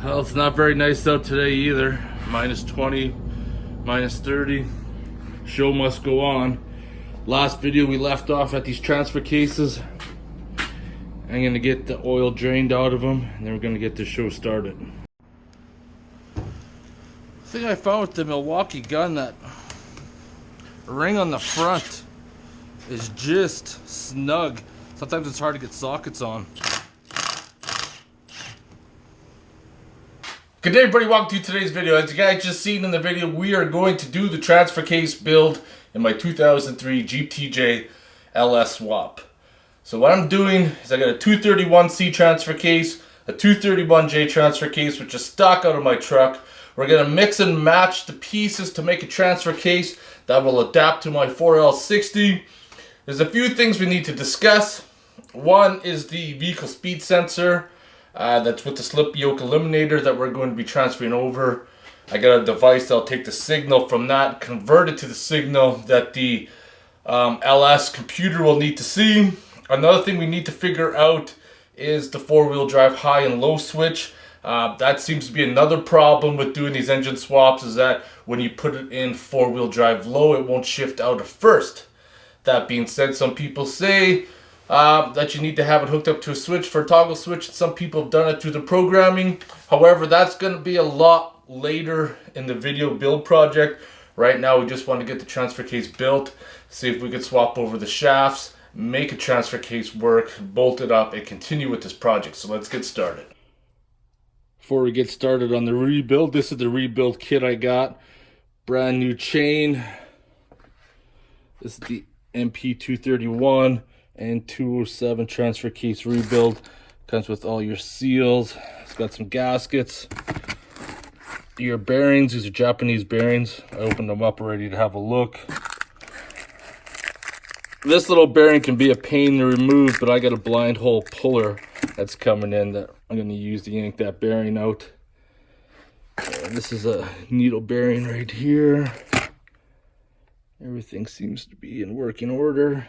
Well, it's not very nice out today either. Minus 20, minus 30. Show must go on. Last video we left off at these transfer cases. I'm gonna get the oil drained out of them, and then we're gonna get the show started. The thing I found with the Milwaukee gun, that ring on the front is just snug. Sometimes it's hard to get sockets on. Good day everybody, welcome to today's video. As you guys just seen in the video, we are going to do the transfer case build in my 2003 Jeep TJ LS swap. So what I'm doing is I got a 231C transfer case, a 231J transfer case, which is stock out of my truck. We're going to mix and match the pieces to make a transfer case that will adapt to my 4L60. There's a few things we need to discuss. One is the vehicle speed sensor. That's with the slip yoke eliminator that we're going to be transferring over. I got a device that'll take the signal from that, convert it to the signal that the LS computer will need to see. Another thing we need to figure out is the four-wheel drive high and low switch. That seems to be another problem with doing these engine swaps, is that when you put it in four-wheel drive low, it won't shift out of first. That being said, some people say that you need to have it hooked up to a switch for a toggle switch. Some people have done it through the programming. However, that's going to be a lot later in the video build project. Right now, we just want to get the transfer case built, see if we could swap over the shafts, make a transfer case work, bolt it up, and continue with this project. So let's get started. Before we get started on the rebuild, this is the rebuild kit I got. Brand new chain. This is the NP231 and 207 transfer case rebuild. Comes with all your seals. It's got some gaskets. Your bearings, these are Japanese bearings. I opened them up already to have a look. This little bearing can be a pain to remove, but I got a blind hole puller that's coming in that I'm going to use to yank that bearing out. This is a needle bearing right here. Everything seems to be in working order.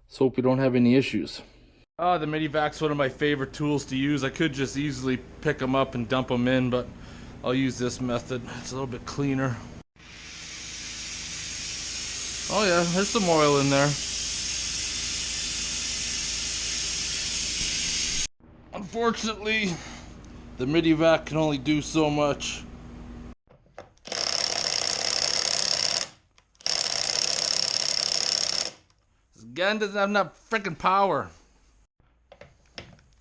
Let's hope we don't have any issues. The Medivac's one of my favorite tools to use. I could just easily pick them up and dump them in, but I'll use this method. It's a little bit cleaner. Oh yeah, there's some oil in there. Unfortunately, the Medivac can only do so much. Gun doesn't have enough freaking power.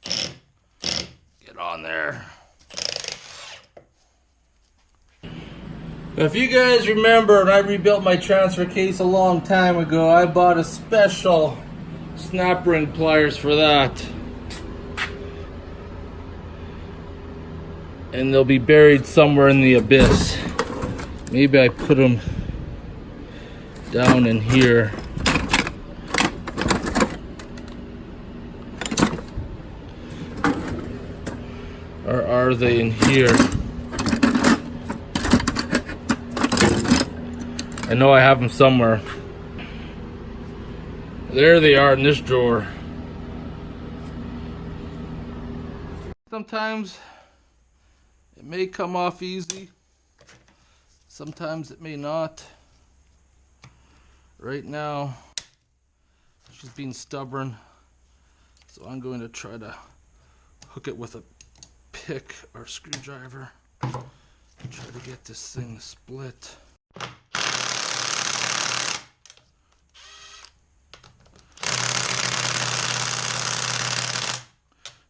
Get on there. If you guys remember, when I rebuilt my transfer case a long time ago, I bought a special snap ring pliers for that. And they'll be buried somewhere in the abyss. Maybe I put them down in here. Or are they in here? I know I have them somewhere. There they are in this drawer. Sometimes it may come off easy. Sometimes it may not. Right now, she's being stubborn. So I'm going to try to hook it with a pick or screwdriver. Try to get this thing split.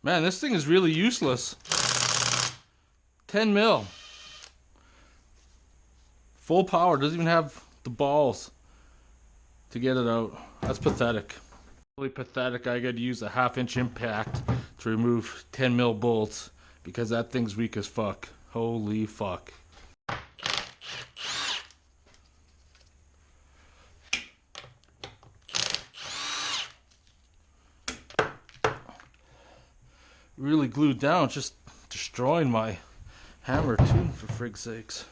Man, this thing is really useless. 10 mil. Full power, doesn't even have the balls to get it out. That's pathetic. Really pathetic. I gotta use a 1/2-inch impact to remove 10 mil bolts, because that thing's weak as fuck. Holy fuck. Really glued down, just destroying my hammer too, for frig's sakes.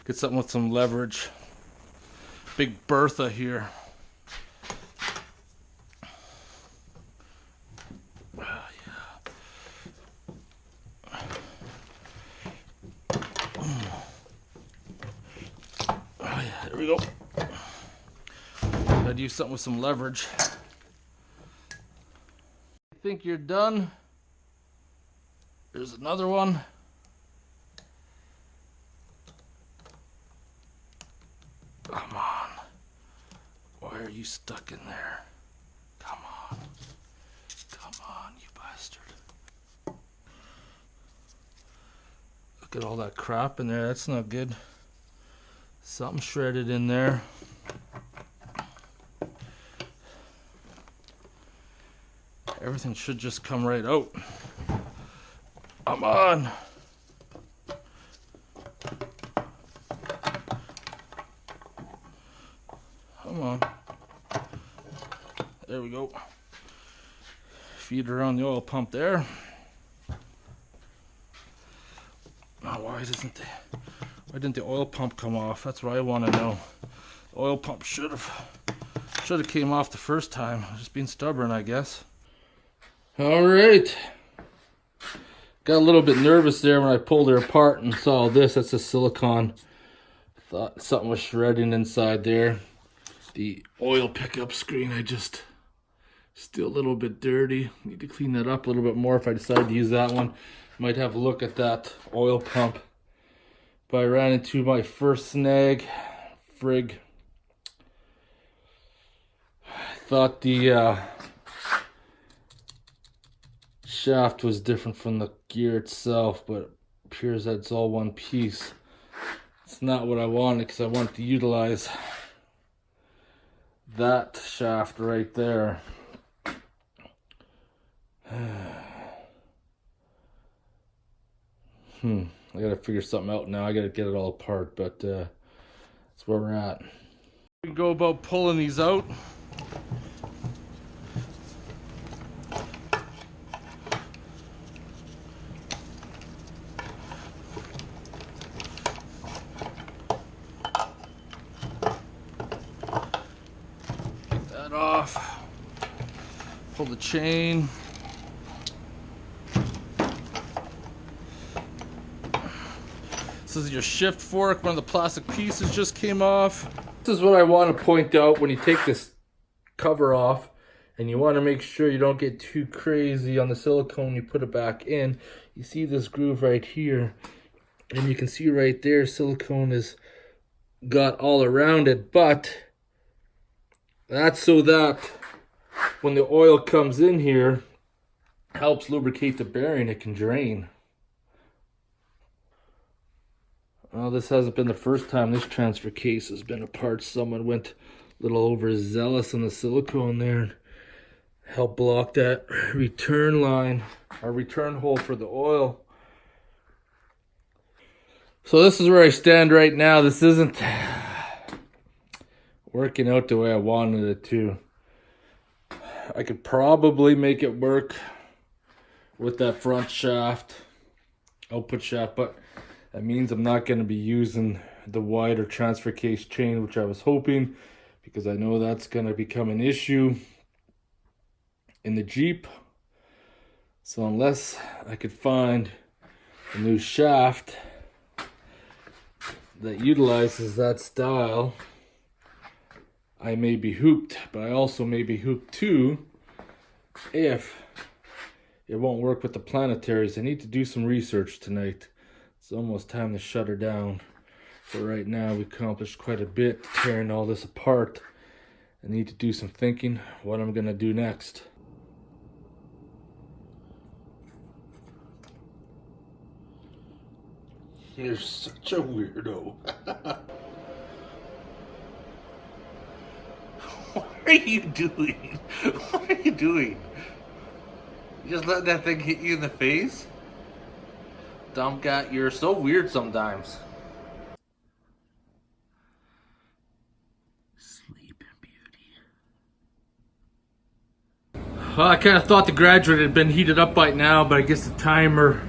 Get something with some leverage. Big Bertha here. we go. Gotta do something with some leverage. I think you're done. There's another one. Come on. Why are you stuck in there? Come on. Come on, you bastard. Look at all that crap in there. That's not good. Something shredded in there. Everything should just come right out. Come on. Come on. There we go. Feed her on the oil pump there. Now, why didn't the oil pump come off? That's what I want to know. The oil pump should have came off the first time. Just being stubborn, I guess. All right. Got a little bit nervous there when I pulled her apart and saw this. That's a silicone. Thought something was shredding inside there. The oil pickup screen, still a little bit dirty. Need to clean that up a little bit more if I decide to use that one. Might have a look at that oil pump. But I ran into my first snag. Frig. I thought the shaft was different from the gear itself, but it appears that it's all one piece. It's not what I wanted, because I wanted to utilize that shaft right there. I gotta figure something out now. I gotta get it all apart, but that's where we're at. We can go about pulling these out. Get that off. Pull the chain. This is your shift fork. One of the plastic pieces just came off. This is what I want to point out when you take this cover off, and you want to make sure you don't get too crazy on the silicone. You put it back in. You see this groove right here, and you can see right there silicone is got all around it, but that's so that when the oil comes in here, helps lubricate the bearing, it can drain. Well, this hasn't been the first time this transfer case has been apart. Someone went a little overzealous on the silicone there and helped block that return line, or return hole for the oil. So this is where I stand right now. This isn't working out the way I wanted it to. I could probably make it work with that front shaft, output shaft, but that means I'm not going to be using the wider transfer case chain, which I was hoping, because I know that's going to become an issue in the Jeep. So unless I could find a new shaft that utilizes that style, I may be hooped. But I also may be hooped too if it won't work with the planetaries. I need to do some research tonight. It's almost time to shut her down. For right now, we accomplished quite a bit tearing all this apart. I need to do some thinking what I'm gonna do next. You're such a weirdo. What are you doing? What are you doing? You just let that thing hit you in the face? Dumb guy, you're so weird sometimes. Sleep in beauty. Well, I kind of thought the graduate had been heated up by now, but I guess the timer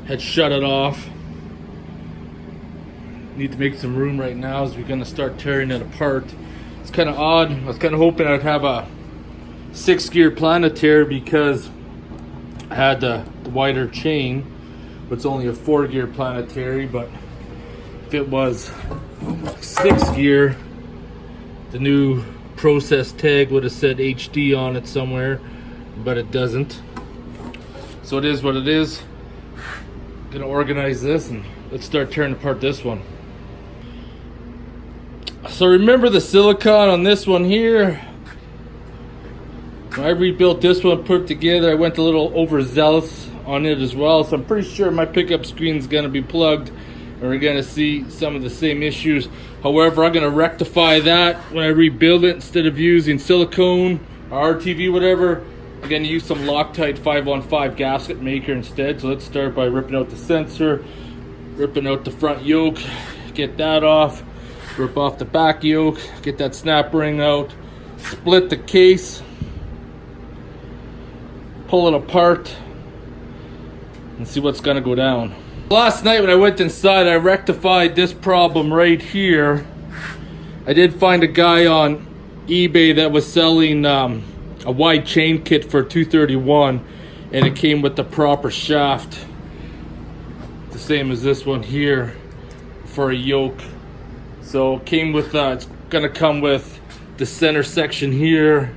had shut it off. Need to make some room right now as we're going to start tearing it apart. It's kind of odd. I was kind of hoping I'd have a 6-gear planetary because I had the wider chain. It's only a 4-gear planetary, but if it was 6th gear, the new process tag would have said HD on it somewhere, but it doesn't. So it is what it is. Gonna organize this and let's start tearing apart this one. So remember the silicone on this one here? When I rebuilt this one, put it together, I went a little overzealous on it as well. So I'm pretty sure my pickup screen is gonna be plugged and we're gonna see some of the same issues. However, I'm gonna rectify that when I rebuild it. Instead of using silicone or RTV, whatever, I'm gonna use some Loctite 515 gasket maker instead. So let's start by ripping out the sensor, ripping out the front yoke, get that off, rip off the back yoke, get that snap ring out, split the case, pull it apart, and see what's gonna go down. Last night when I went inside, I rectified this problem right here. I did find a guy on eBay that was selling a wide chain kit for $231, and it came with the proper shaft, the same as this one here, for a yoke. So it came with, it's gonna come with the center section here,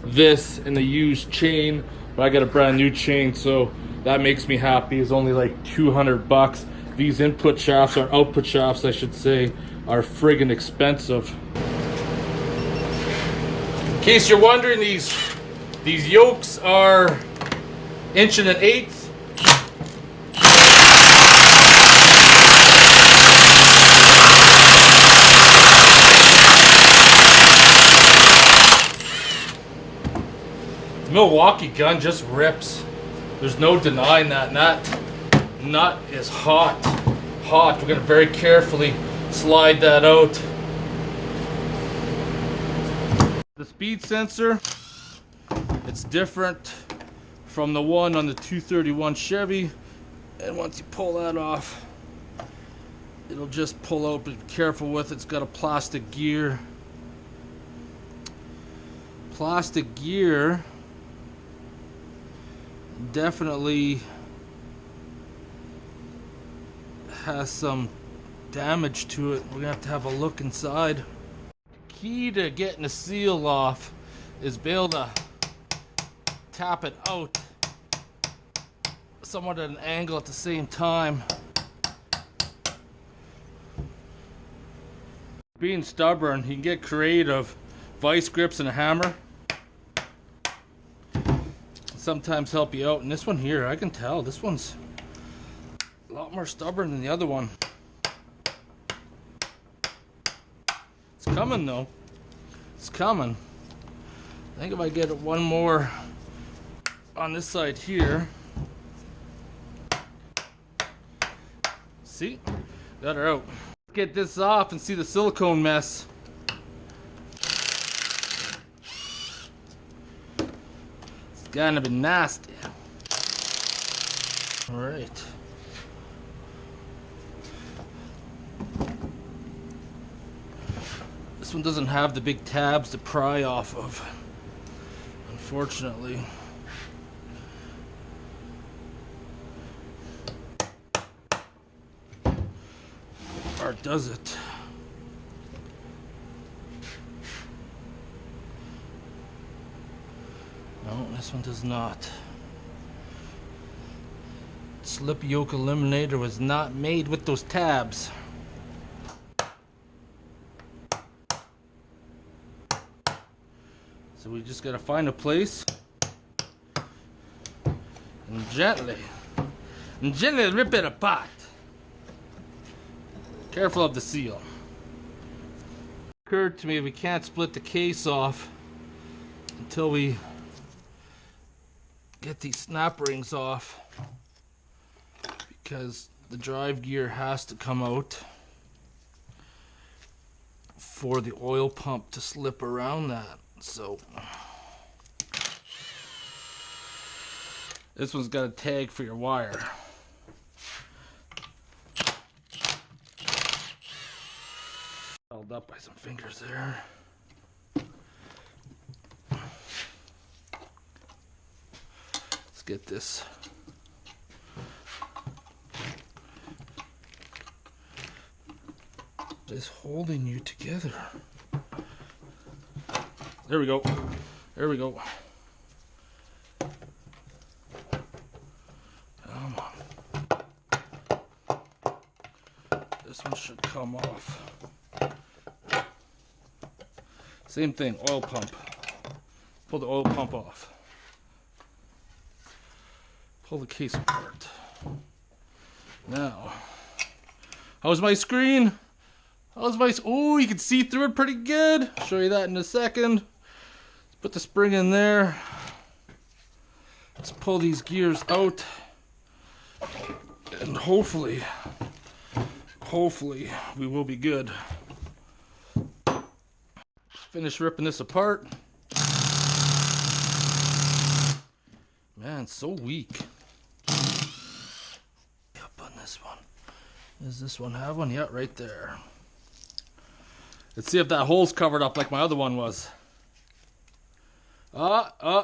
this, and the used chain. But I got a brand new chain, so that makes me happy. It's only like 200 bucks. These input shafts, or output shafts I should say, are friggin' expensive. In case you're wondering, these yokes are 1 1/8 inches. Milwaukee gun just rips. There's no denying that. And that nut is hot. Hot. We're gonna very carefully slide that out. The speed sensor, it's different from the one on the 231 Chevy. And once you pull that off, it'll just pull out, but be careful with it. It's got a plastic gear. Plastic gear definitely has some damage to it. We're gonna have to look inside. Key to getting the seal off is be able to tap it out somewhat at an angle at the same time. Being stubborn, you can get creative. Vice grips and a hammer sometimes help you out. And this one here, I can tell this one's a lot more stubborn than the other one. It's coming though. It's coming. I think if I get it one more on this side here. See? Got her out. Let's get this off and see the silicone mess. Gonna be nasty. All right. This one doesn't have the big tabs to pry off of, unfortunately. Or does it? No, this one does not. Slip yoke eliminator was not made with those tabs. So we just gotta find a place and gently rip it apart. Careful of the seal. It occurred to me we can't split the case off until we get these snap rings off, because the drive gear has to come out for the oil pump to slip around that. So this one's got a tag for your wire. Held up by some fingers there. Get this. is holding you together. There we go. There we go. Come on. This one should come off. Same thing, oil pump. Pull the oil pump off. Pull the case apart. Now, how's my screen? How's my... Oh, you can see through it pretty good. I'll show you that in a second. Let's put the spring in there. Let's pull these gears out. And hopefully we will be good. Finish ripping this apart. Man, it's so weak. Up on this one. Does this one have one? Yeah, right there. Let's see if that hole's covered up like my other one was.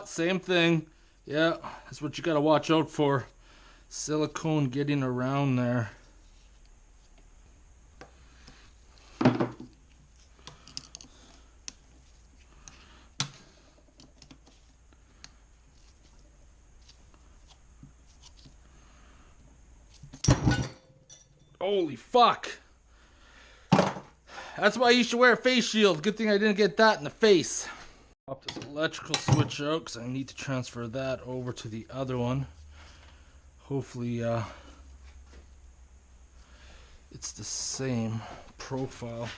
Same thing. Yeah, that's what you gotta watch out for. Silicone getting around there. Holy fuck. That's why you should wear a face shield. Good thing I didn't get that in the face. Pop this electrical switch out because I need to transfer that over to the other one. Hopefully it's the same profile.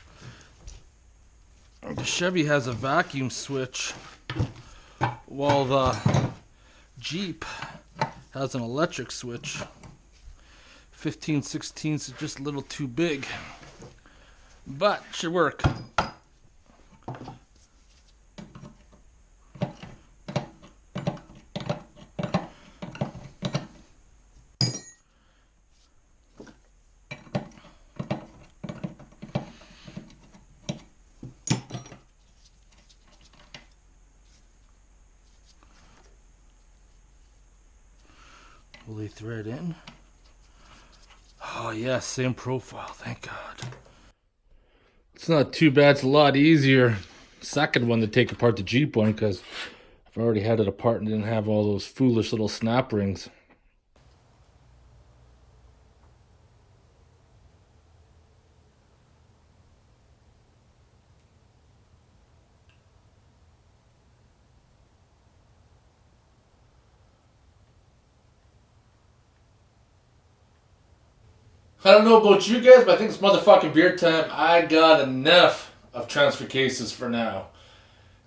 The Chevy has a vacuum switch while the Jeep has an electric switch. 15/16 is just a little too big, but should work. Will they thread in? Oh yeah, same profile, thank God. It's not too bad, it's a lot easier. Second one to take apart the Jeep one because I've already had it apart and didn't have all those foolish little snap rings. I don't know about you guys, but I think it's motherfucking beer time. I got enough of transfer cases for now.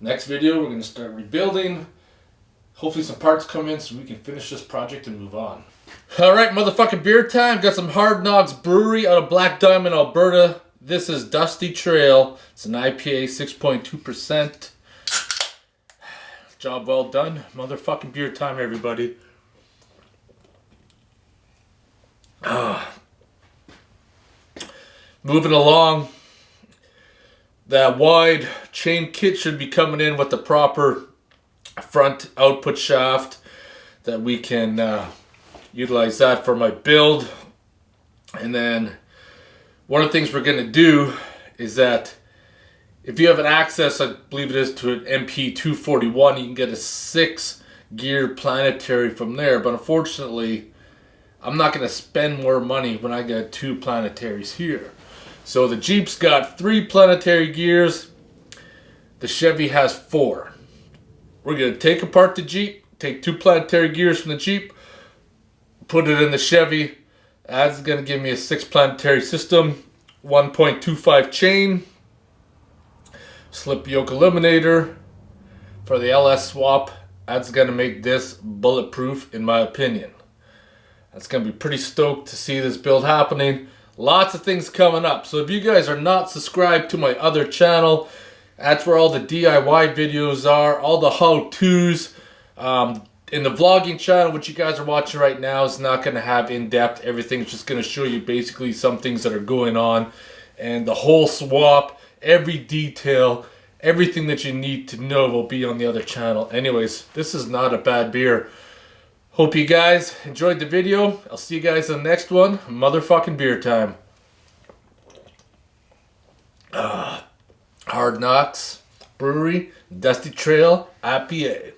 Next video, we're going to start rebuilding. Hopefully some parts come in so we can finish this project and move on. Alright, motherfucking beer time. Got some Hard Knocks Brewery out of Black Diamond, Alberta. This is Dusty Trail. It's an IPA, 6.2%. Job well done. Motherfucking beer time, everybody. Moving along, that wide chain kit should be coming in with the proper front output shaft that we can utilize that for my build. And then one of the things we're going to do is that if you have an access, I believe it is, to an NP231, you can get a 6-gear planetary from there. But unfortunately, I'm not going to spend more money when I get 2 planetaries here. So the Jeep's got 3 planetary gears. The Chevy has 4. We're going to take apart the Jeep, take 2 planetary gears from the Jeep, put it in the Chevy. That's going to give me a 6 planetary system, 1.25 chain, slip yoke eliminator for the LS swap. That's going to make this bulletproof in my opinion. That's going to be pretty stoked to see this build happening. Lots of things coming up. So if you guys are not subscribed to my other channel, that's where all the DIY videos are, all the how-tos. In the vlogging channel, which you guys are watching right now, is not going to have in-depth. Everything's just going to show you basically some things that are going on. And the whole swap, every detail, everything that you need to know will be on the other channel. Anyways, this is not a bad beer. Hope you guys enjoyed the video. I'll see you guys in the next one. Motherfucking beer time. Hard Knocks Brewery, Dusty Trail IPA.